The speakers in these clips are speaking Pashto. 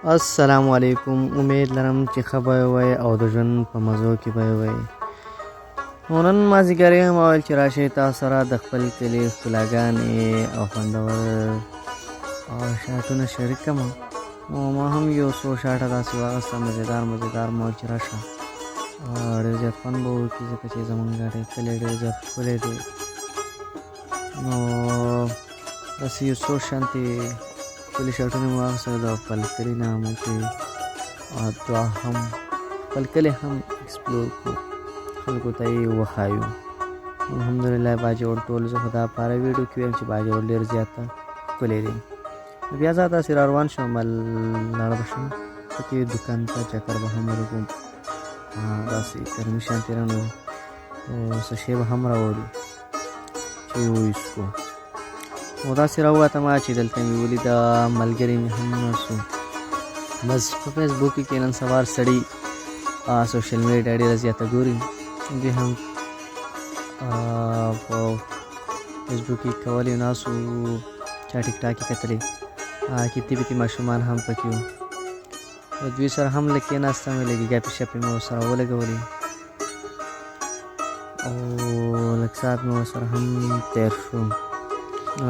السلام علیکم. امید لرم چې ښه به وئ او د ژوند په مزو کې به وئ. نن مازدیګر یم او ویل چې راشئ تاسو سره د خپل کلي ښکلاګانې او خوندور شاټونه شریک کړم. نو ما هم یو څو شاټه داسې واخیسته مزېدار ما ویل چې راشه ډېر زیات خوند به وکړي ځکه چې زموږ کلی ډېر زیات ښکلی دی. نو داسې یو څو شانتې ښکلي شاټونه مې واخیستل د خپل کلي نه مو چې دعا هم خپل کلی هم ایکسپلور کړو، خلکو ته یې وښایو. الحمدلله باجوړ ټول زه خو دا په هره ویډیو کې وایم چې باجوړ ډېر زیاته ښکلی دی. بیا زه داسې را روان شوم لاړ به شم پکې دوکان ته چکر به هم ورکړو، داسې ګرمي شانتې رانه څه شی به هم راوړو چې وویسکو. او داسې راووتم چې دلته مې ولیده ملګري مې هم ناست وو. بس په فیسبوک کې نن سوار سړي سوشل میډیا ډېره زیاته ګوري، دوی هم په فیسبوک کې کولې ناست وو، چا ټیک ټاک یې کتلې، کتې بیتې ماشومان هم پکې وو. دوی سره هم لږ کېناستم، لږې ګپې شپې مې ورسره ولګولې او لږ ساعت مې ورسره هم تېر شو.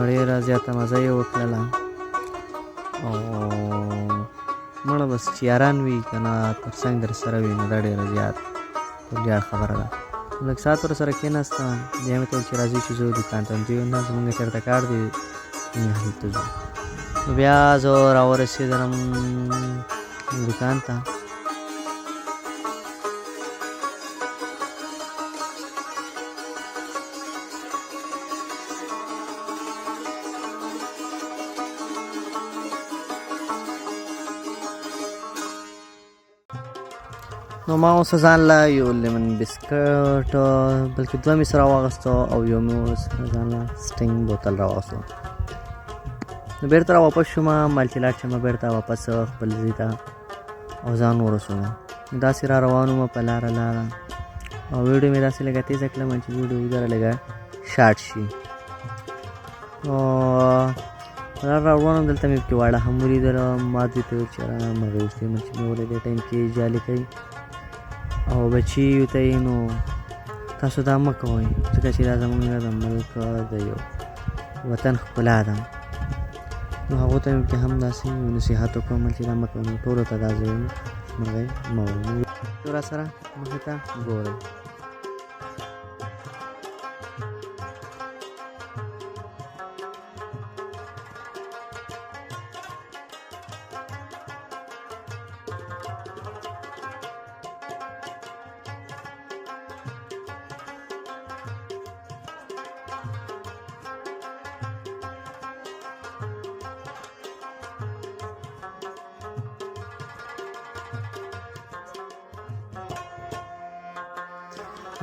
ډېره زیاته مزه یې وکړله او مړه بس چې یاران وي که نه تر څنګ در سره وي نو دا ډېره زیات ویاړ خبره ده. لږ ساعت ورسره کېناستم، بیا مې ته ویل چې راځئ چې ځو دوکان ته. دوی ویل نه زموږ چېرته کار دی موږ هلته ځو. نو بیا زه راورسېدلم دوکان ته. نو ما اوس ځان له یو لیمن بسکټ بلکې دوه مې سره واخیستو او یو مې سره ځان له سټینګ بوتل راواخیستو. نو بېرته را واپس شوم، مال چې لاړ شم بېرته واپس خپل ځای ته او ځان ورسوم. داسې را روان وم په لاره او ویډیو مې داسې لږه تیزه کړم چې ویډیو اوږده لږه شارټ شي. نو په لاره را روان وم، دلته مې پکې واړه هم ولیدل. ما دوی ته وویل چې مرغۍ اوسې چې مې ولې دې ټایم کې جالي کوي او بچیو ته یې نو تاسو دا مه کوئ ځکه چې دا زموږ د ملک د یو وطن ښکلا ده. نو هغو ته مې پکې هم داسې نصیحت وکړم چې دا مه کوئ. نو ټولو ته دا زه وایم مرغۍ مه وړئ. را سره مخې ته ګورئ.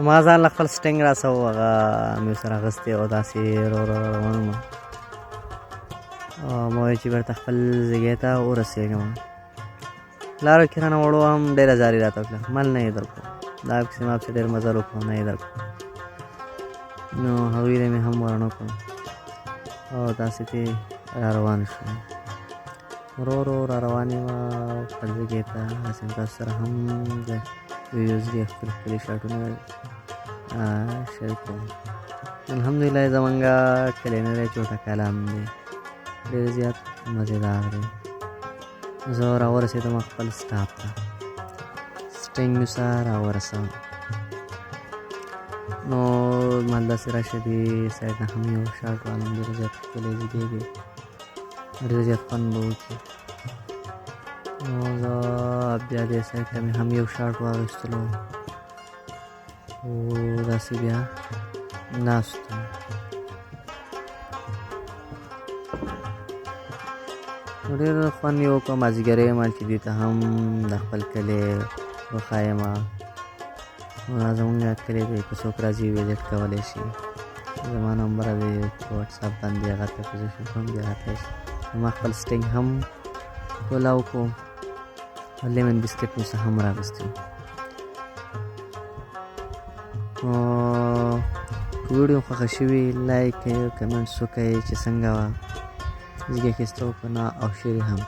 ما ځان له خپل سټینګ راسه و هغه مې ورسره اخیستې او داسې روان وم. ما ویل چې بېرته خپل ځایګۍ ته ورسېږم. لارو کې رانه وړو هم ډېره زاري راته وکړه، مل نه یې درکړو، دا پسې ما پسې ډېر مزل وکړو نه یې درکړو. نو هغوی ته مې هم ورنه کړو او داسې ترې را روان شوم. ورو ورو را روان یم خپل ځایګۍ ته. داسې تاسو سره هم د ویډیوز دي ښکلي ښکلي شاټونه شریک کوم. الحمدلله زمونږ کلی نه دی، چوټه کلام دی، ډېر زیات مزېدار دی. زه راورسېدم خپل سټاپ ته، سټینګ مې سره راورسوم. نو همداسې راشه دې سایډ نه هم یو شاټ والم، ډېر زیات ښکلی ځای دی، ډېر زیات خوند به وکړي. نو زه بیا دې سایډ ته مې هم یو شاټ واخیستلو او داسې بیا ناست وم. ډېر خوند یې وکړ. مازدیګر یم چې دوی ته هم د خپل کلی وښایم. دا زموږ کلی دی، که څوک راځي وزټ کولی شي. زما نمبر دی په وټساپ باندې، هغه ته پوزیشن کوم بیا هغه شي. ما خپل سټینګ هم کولاو کړو، لیمن بسکټ مې څه هم راغوستي. ویډیو خوښه شوي لایک کمنټس وکړئ چې څنګه وه، زیږه اخیسته وکړه او شیر هم